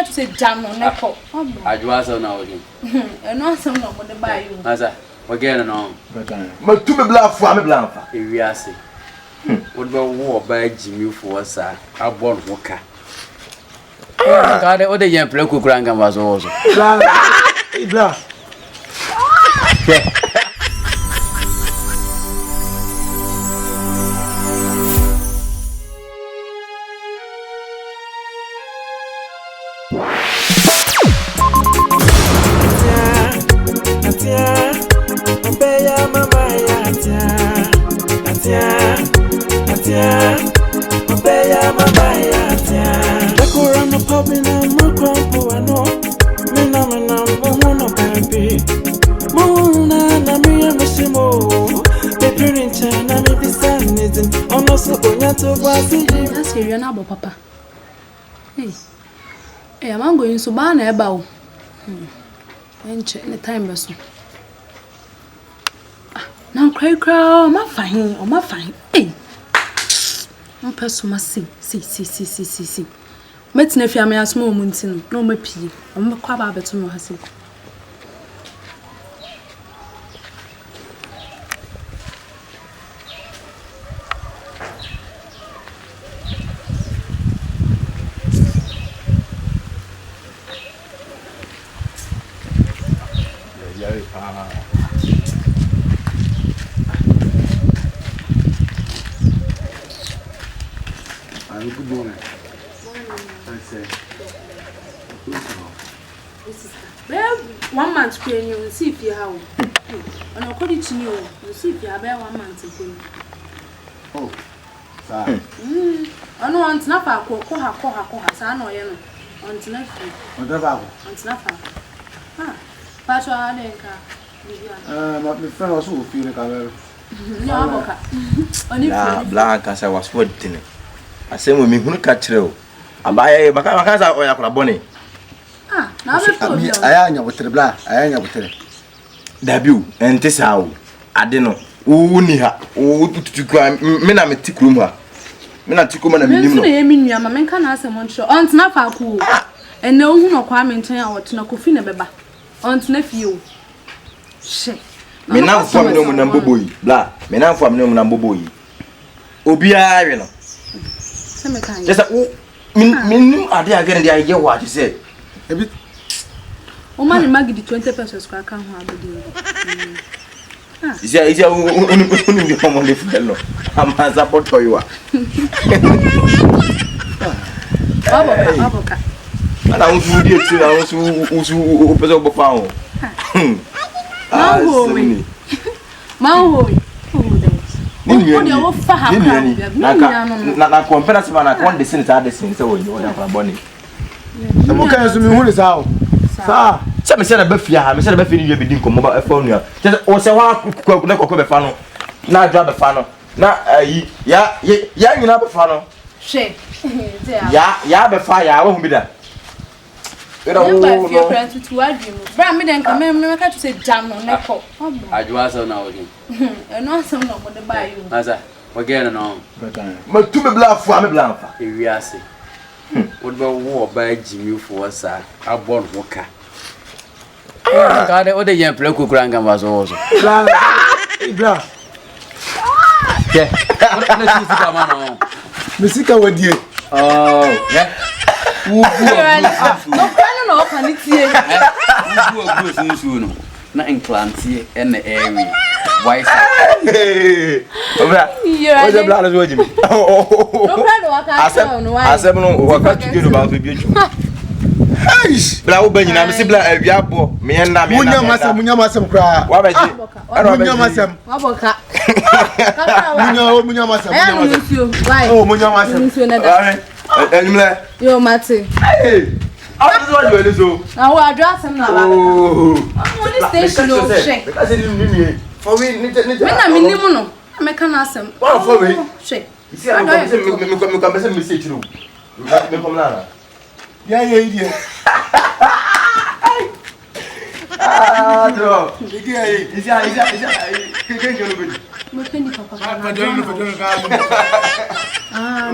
to say jam on Nepo. I do also know him. And also not what they buy you. Maza, again on. But to be bluff for me bluff. If we are say, what about war by Jimmy for us, I born Walker. God, all the young Ploko Granga was also. Bluff. Papa. Hey, I'm going to ban a bow. And check the time or so. Now, cry, my fine, my fine. Hey, one person must see. Met nephew, I may ask more mountain, no me pee, or my quabba better no has it. Good morning. Well, 1 month paying you will see if you have. And according to you, you see if you have 1 month to pay. Oh, sorry. I know on Snapper, Koha, San or Yellow. On Snappy. On the Bible. On Snapper. Ah, Pacho Adenka. My friend also feel like I will. Black as I was waiting. I say when me who catch you. I buy Bacasa or Yakraboni. Ah, now I am with the black. I am with the debut and this how I don't know. Uniha, to cry, men are Tikruma. Men are Tikuman and Minim, my man can ask a month on Snapper cool. And no one of Kwame or Tinakufina Beba. On nephew. Shit. Me now from no number boy, blah. Me now from no number boy. Obia, you know. Just a minimum idea again. The idea what you said. A bit. Oh, man, Maggie, the 20 pesos I can't have is there only from the fellow? I'm a support for you. And I was really who open up a found. Maui. Na comparative na kon de senator de sen se wo yo ya kwa boni. Se mo kan so mi hu ni sa o. Sa. Se me se na ba fia ha, me se na ba fia ni bi din komo ba fa nua. Se o se wa na kokko be fa no. Na adwa be fa no. Na ayi ya nyina be fa no. Hwe. Ya be fa ya wo hu bi da. Era wo no. Bra me den ka me ka to say jam no neko. Adwa so na wo him. No so no mo de buy you. Maza, again no. Ma tu me bluff for me bluff. If we are say, what about war by Jimmy for us, I born Walker. God, all the young Ploko Granga was also. Bluff. Yeah, come on. Misika with you. Oh, yeah. No, can it here? Who are not in Clancy and the area. Why? Hey, what's the blood as well, Jimmy? I said, no, what got you about the beauty? Hey, Blau Benjamin, I'm Sibla, a Yabo, me and Munyama, cry. What about you? I don't know myself. Munyama, you're Matty. Hey, I was what you do. Now, I'll dress him now. Oh, station of shame. Because it didn't mean for me. I mean, I can ask him. Oh, for me. Shame. You see, I'm going to message you. Yeah. Ah, no. Is Ah,